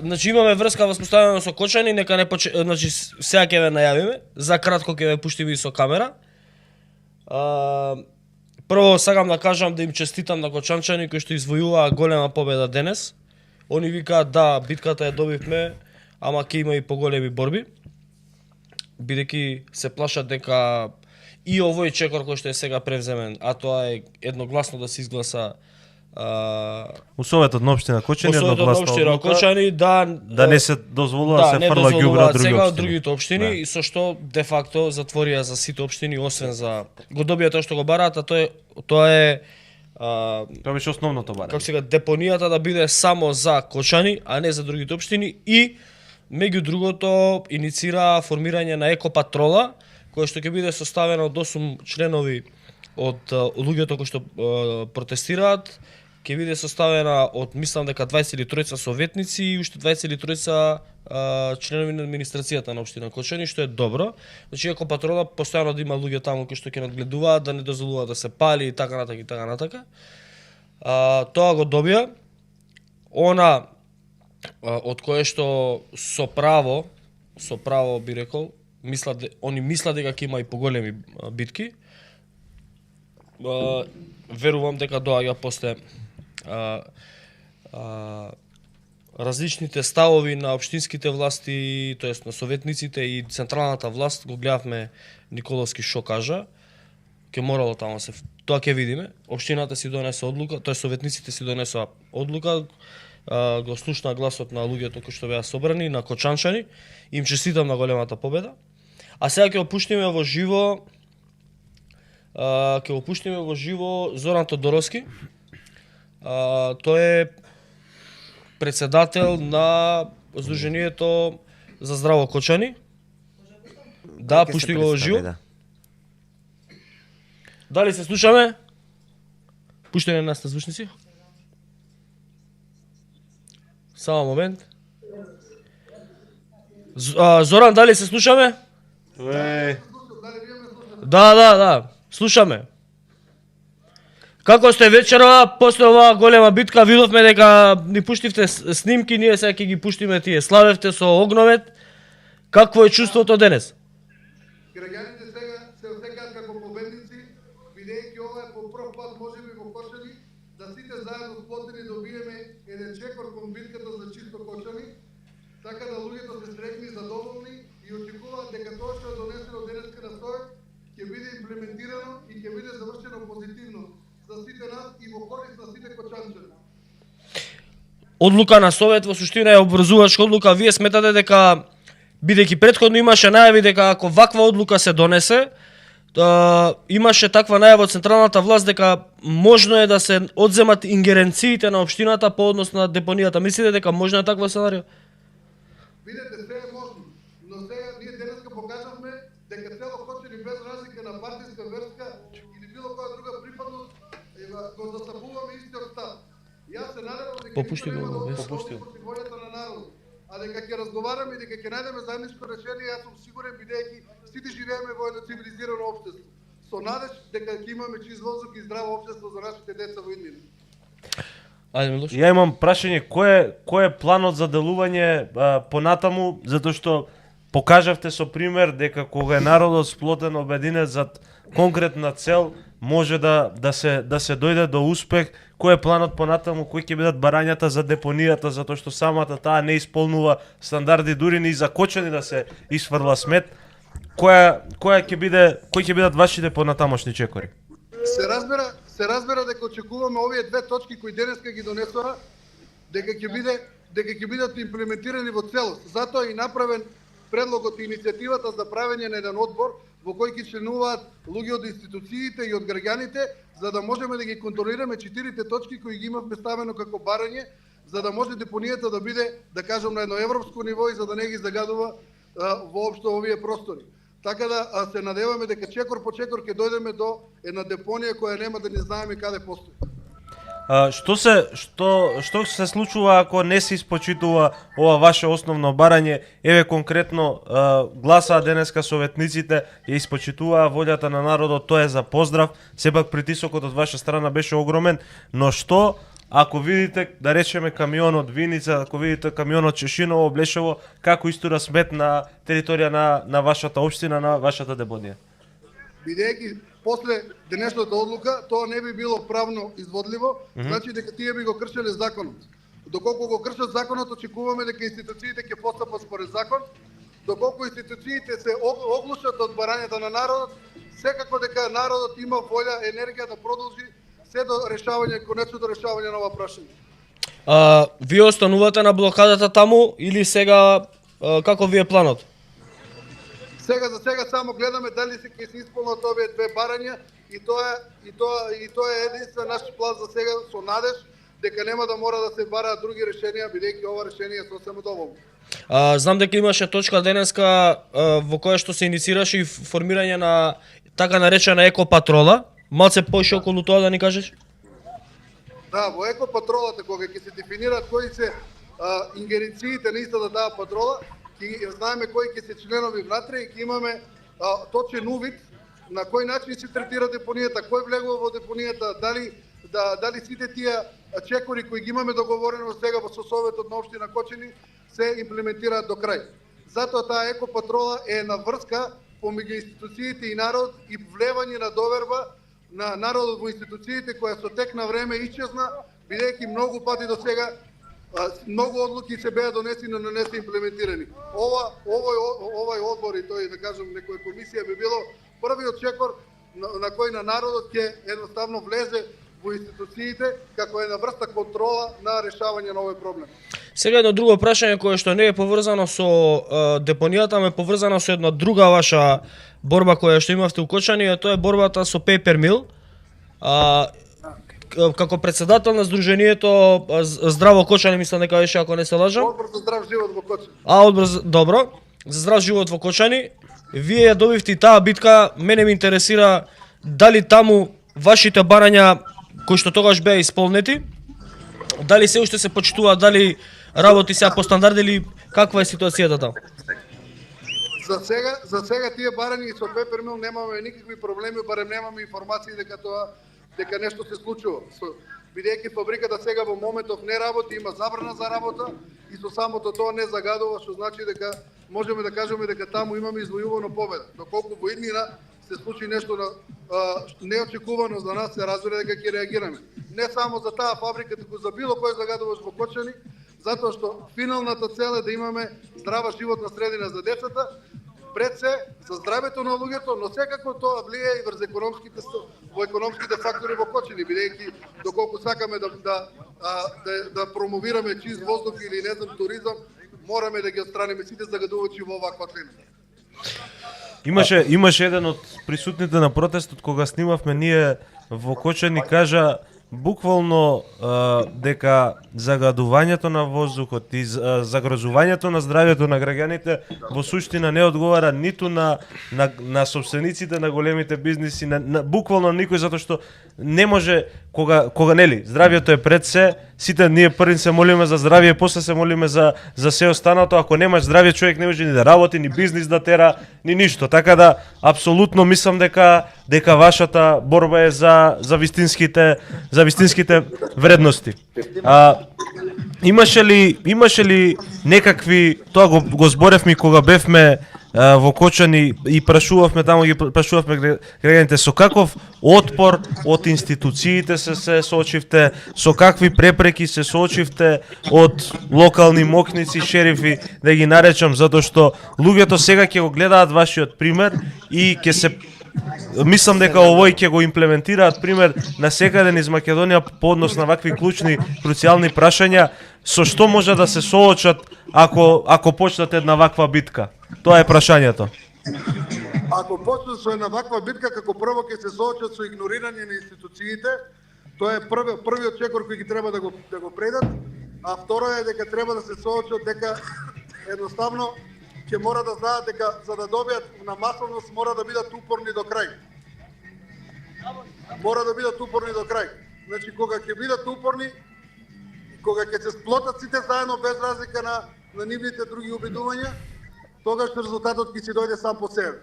значи имаме врска воспоставена со Кочани, нека не значи сега ќе ве најавиме, за кратко ќе ве пуштиме и со камера. Прво сакам да кажам да им честитам на кочанчани кои што извојуваа голема победа денес. Они викаат да, битката ја добивме, ама ќе има и поголеми борби. Бидејќи се плашат дека и овој чекор кој што е сега превземен, а тоа е едногласно да се изгласа Советот на општина Кочани едногласна одлука Кочани, да не се дозволува да се фрла ѓубре од другите општини, и со што де факто затворија за сите општини освен за го добија тоа што го бараат, а тоа беше основното барање. Како сега депонијата да биде само за Кочани, а не за другите општини, и меѓу другото иницира формирање на екопатрола која што ќе биде составена од 8 членови од луѓето кои што протестираат. Ќе биде составена од, мислам дека 23 советници и уште 23 членови на администрацијата на општина Кочани, што е добро. Значи екопатрола постојано да има луѓе таму кои што ќе надгледуваат, да не дозволуваат да се пали и така натака. Тоа го добија. Она од кое што со право би рекол, они мислат дека ќе има и поголеми битки. Верувам дека доаѓа после различните ставови на општинските власти, тоест на советниците и централната власт. Го гледавме Николовски што кажа, ќе морало таму се, тоа ќе видиме. Општината си донесе одлука, тоест советниците си донесоа одлука, го слушна гласот на луѓето кои што беа собрани, на кочанчани. Им честитам на големата победа. А сега ќе опуштиме во живо Зоран Тодоровски. Тој е председател на Сдруженијето за здраво Кочани. Да, пушти го во живо. Дали се слушаме? Пуштаме нас на звучници. Само момент. Зоран, дали се слушаме? Да. Слушаме. Како сте вечерва, после оваа голема битка, видовме дека ни пуштивте снимки, ние сега ќе ги пуштиме тие. Славевте со огновет. Какво е чувството денес? Граѓаните сега се осекаат како победници, бидејќи ова е по прв пат можеби во Кочани да сите заедно сплотени добиеме еден чекор кон битката за чисто Кочани, така да луѓето се среќни и задоволни и очекуваат дека тоа што е донесено денеска на Совет ќе биде имплементирано и ќе биде завршено позитивно за сите нас и во корист на сите кочанчани. Одлука на Совет во суштина е обврзувачка одлука. Вие сметате дека, бидејќи претходно имаше најави дека ако ваква одлука се донесе, имаше таква најава од централната власт дека можно е да се одземат ингеренциите на општината по однос на депонијата. Мислите дека можно е таква сценарио? Видете, се е можно, но сега ние денеска покажавме дека цело Кочани без разлика на партиска, верска или било која друга припадност го застапуваме истиот став. Јас се надевам дека нема да отпушти волјата на народот, а дека ќе разговараме и дека ќе најдеме заедничко решение. Јас сум сигурен, бидејќи сите живееме во едно цивилизирано општество, со надеж дека ќе имаме чист воздух и здраво општество за нашите деца во иднина. Ја имам прашање, кој е планот за делување понатаму, затоа што покажавте со пример дека кога е народот сплотен, обединет зад конкретна цел, може да се дојде до успех. Кој е планот понатаму, кои ќе бидат барањата за депонијата, затоа што самата таа не исполнува стандарди, дури ни за Кочани да се исфрла смет. Кои ќе бидат вашите понатамошни чекори? Се разбира дека очекуваме овие две точки кои денеска ги донесоа дека ќе бидат имплементирани во целост. Затоа и направен предлогот и иницијативата за правење на еден одбор во кој ќе членуваат луѓе од институциите и од граѓаните, за да можеме да ги контролираме 4 точки кои ги имавме ставено како барање, за да може депонијата да биде, да кажам, на едно европско ниво и за да не ги загадува воопшто овие простори. Така да се надеваме дека чекор по чекор ќе дојдеме до една депонија која нема да не знаеме каде постои. Што се случува ако не се испочитува ова ваше основно барање? Еве конкретно гласаа денеска советниците, ја испочитуваа волјата на народот, тоа е за поздрав. Сепак притисокот од ваша страна беше огромен, но што ако видите, да речеме, камион од Виница, ако видите камион од Чешиново, Блешево, како истура смет на територија на вашата општина, на вашата депонија? Бидејќи после денешната одлука тоа не би било правно изводливо, значи дека тие би го кршеле законот. Доколку го кршат законот, очекуваме дека институциите ќе постапат според закон. Доколку институциите се оглушат од барањата на народот, секако дека народот има волја, енергија да продолжи се до решавање, конечното решавање на ова прашање. Вие останувате на блокадата таму или сега како ви е планот? За сега само гледаме дали ќе се исполнат овие две барања и тоа е единствен наш план за сега со надеж дека нема да мора да се бараат други решенија, бидејќи ова решение е сосема доволно. Знам дека имаше точка денеска во која што се иницираше и формирање на така наречена екопатрола. Малце поише околу тоа да ни кажеш? Да, во екопатролата кога ќе се дефинираат кои се ингеренциите на истата таа патрола, ќе знаеме кои ќе се членови внатре и ќе имаме точен увид на кој начин се третира депонијата, кој влегува во депонијата, дали сите тие чекори кои ги имаме договорено сега со Советот на општина Кочани се имплементираат до крај. Затоа таа екопатрола е на врска помеѓу институциите и народ и влевање на доверба на народот во институциите која со тек на време исчезна, бидејќи многу пати до сега многу одлуки се беа донесени, но не се имплементирани. Овој одбор и тој, да кажам, некоја комисија би било првиот чекор на кој на народот ќе едноставно влезе во институциите како една врста контрола на решавање на овој проблем. Сега едно друго прашање кое што не е поврзано со депонијата, ме поврзано со една друга ваша борба која што имавте у Кочани, а тоа е борбата со Paper Mill. Како председател на Сдруженијето Здраво Кочани, мислам дека беше, ако не се лажам. Одбор за здрав живот во Кочани. Одбор добро, за здрав живот во Кочани. Вие ја добивте и таа битка, мене ме интересира дали таму вашите барања кои што тогаш беа исполнети, дали се уште се почитуваат, дали работи сега по стандарди или каква е ситуацијата таму? За сега тие барања со Paper Mill немаме никакви проблеми, барем немаме информации дека нешто се случува. Бидејќи фабриката сега во моментов не работи, има забрана за работа и со самото тоа не загадува, што значи дека можеме да кажеме дека таму имаме извојувано победа. Доколку во иднина се случи нешто неочекувано за нас, се разбира дека ќе реагираме. Не само за таа фабрика, туку за било кој загадуваш во Кочани, затоа што финалната цел е да имаме здрава животна средина за децата, пред се за здравето на луѓето, но секако тоа влијае и врз економските фактори во Кочани, бидејќи доколку сакаме да промовираме чист воздух или не знам туризам, мораме да ги отстраниме сите загадувачи во оваква климата. Имаше еден од присутните на протестот кога снимавме ние во Кочани кажа буквално дека загадувањето на воздухот и загрозувањето на здравјето на граѓаните во суштина не одговара ниту на собствениците на големите бизниси, буквално никој, затоа што не може кога нели здравјето е пред се, сите ние први се молиме за здравје, после се молиме за се останато. Ако немаш здравје, човек не може ни да работи, ни бизнис да тера, ни ништо. Така да апсолутно мислам дека вашата борба е за вистинските вредности. Имаше ли некакви, тоа го зборевме кога бевме во Кочани и прашувавме таму, граѓаните со каков отпор од институциите се соочивте, со какви препреки се соочивте од локални мокници, шерифи, да ги наречам, затоа што луѓето сега ќе го гледаат вашиот пример и ќе се мислам дека овој ќе го имплементираат пример на секаде низ Македонија по однос на вакви клучни, круцијални прашања, со што може да се соочат ако почнат една ваква битка? Тоа е прашањето. Ако почнат со една ваква битка, како прво ќе се соочат со игнорирање на институциите, тоа е првиот чекор кој ги треба да го предат, а второ е дека треба да се соочат дека едноставно ќе мора да знаат дека за да добијат на масовност мора да бидат упорни до крај. Значи кога ќе бидат упорни, кога ќе се сплотат сите заедно без разлика на нивните други обидувања, тогаш резултатот ќе си дојде сам по себе.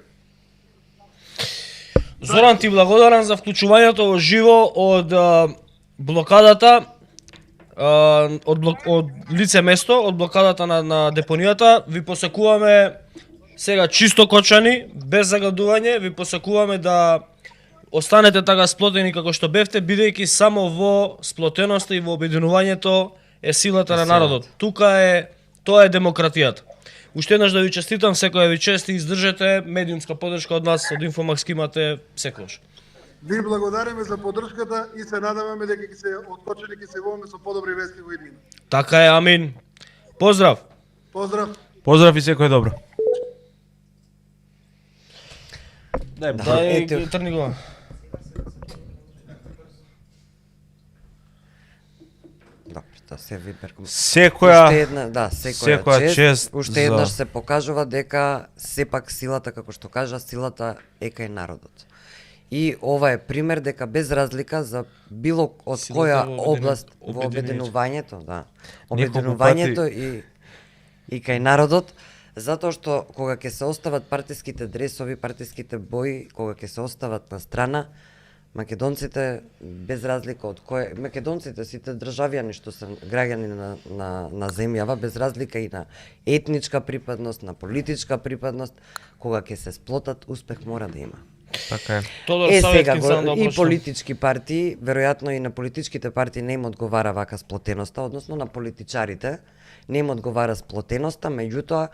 Зоран, ти благодарам за вклучувањето во живо од блокадата. од лице место, од блокадата на депонијата, ви посакуваме сега чисто Кочани, без загадување, ви посакуваме да останете така сплотени како што бевте, бидејќи само во сплотеноста и во обединувањето е силата на народот. Тоа е демократијата. Уште еднаш да ви честитам, секоја ви чест и издржете, медиумска поддршка од нас, од Инфомакс имате секојаш. Ви благодариме за поддршката и се надеваме дека ќе се откочени ќе се водиме со подобри вести во иднина. Така е, амин. Поздрав. Поздрав. Поздрав и секој добро. Дај трни го. Да се випер. Секоја чест. Уште еднаш се покажува дека сепак силата, како што кажа, силата е кај народот. И ова е пример дека без разлика за било од која област во обединувањето, обединувањето и кај народот, затоа што кога ќе се остават партиските дресови, партиските бои, кога ќе се остават на страна, македонците без разлика од кој македонците сите државјани што се граѓани на земјава без разлика и на етничка припадност, на политичка припадност, кога ќе се сплотат, успех мора да има. Така е. Сега и политички партии, веројатно и на политичките партии не им одговара вака сплотеноста, односно на политичарите не им одговара сплотеноста, меѓутоа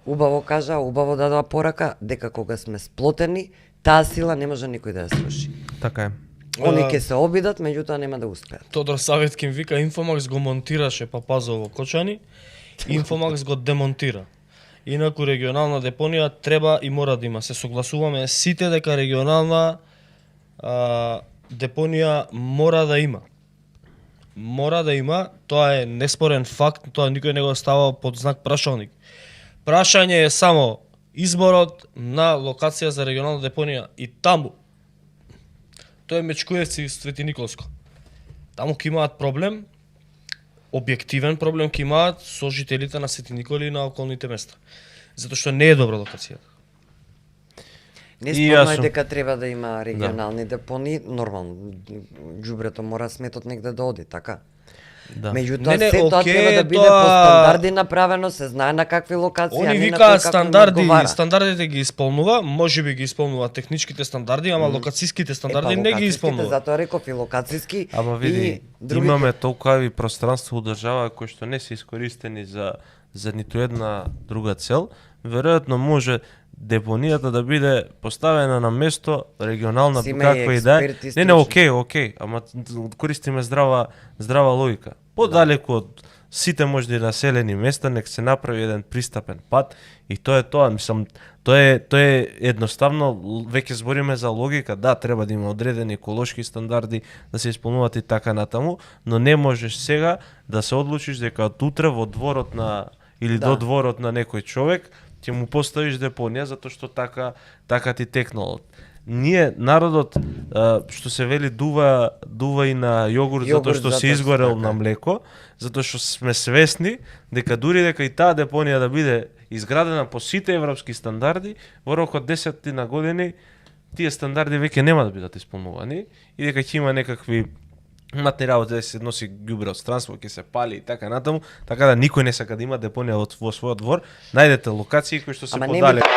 убаво дадоа порака дека кога сме сплотени, таа сила не може никој да ја сруши. Така е. Они ќе се обидат, меѓутоа нема да успеат. Тодор Саветкин вика Инфомакс го монтираше Папазово во Кочани, Инфомакс го демонтира. Инаку регионална депонија треба и мора да има. Се согласуваме сите дека регионална депонија мора да има. Мора да има, тоа е неспорен факт, тоа никој не го става под знак прашалник. Прашање е само изборот на локација за регионална депонија и таму. Тоа е Мечкуевци и Свети Николско. Таму ќе имаат проблем, објективен проблем ќе имаат со жителите на Свети Николи и на околните места. Затоа што не е добра локацијата. Неспорно е дека треба да има регионални депони, нормално, џубрето мора сметот негде да оди, така? Да. Меѓутоа се тоа треба да биде по стандарди направено, се знае на какви локации, они викаат стандардите ги исполнува, можеби ги исполнува техничките стандарди, ама локацијските стандарди не ги исполнува. Затоа реков и локацијски. Ама види, имаме толкави пространства у држава кои што не се искористени за ниту една друга цел, веројатно може депонијата да биде поставена на место регионална каква и да е. Не, окей, ама користиме здрава логика. Подалеку од сите можни населени места, нек се направи еден пристапен пат и тоа е тоа. Мислам, тоа е едноставно, веќе збориме за логика, да, треба да има одредени еколошки стандарди, да се исполнуваат и така натаму, но не можеш сега да се одлучиш дека од утре во дворот или до дворот на некој човек ќе му поставиш депонија затоа што така ти текнало. Ние народот што се вели дува и на јогурт затоа што се изгорел на млеко, затоа што сме свесни дека дури дека и таа депонија да биде изградена по сите европски стандарди, во рок од 10 години тие стандарди веќе нема да бидат исполнувани и дека ќе има некакви матни работи да се носи ѓубре од странство, ќе се пали и така натаму, така да никој не сака да има депонија во својот двор. Најдете локации кои што се подалече.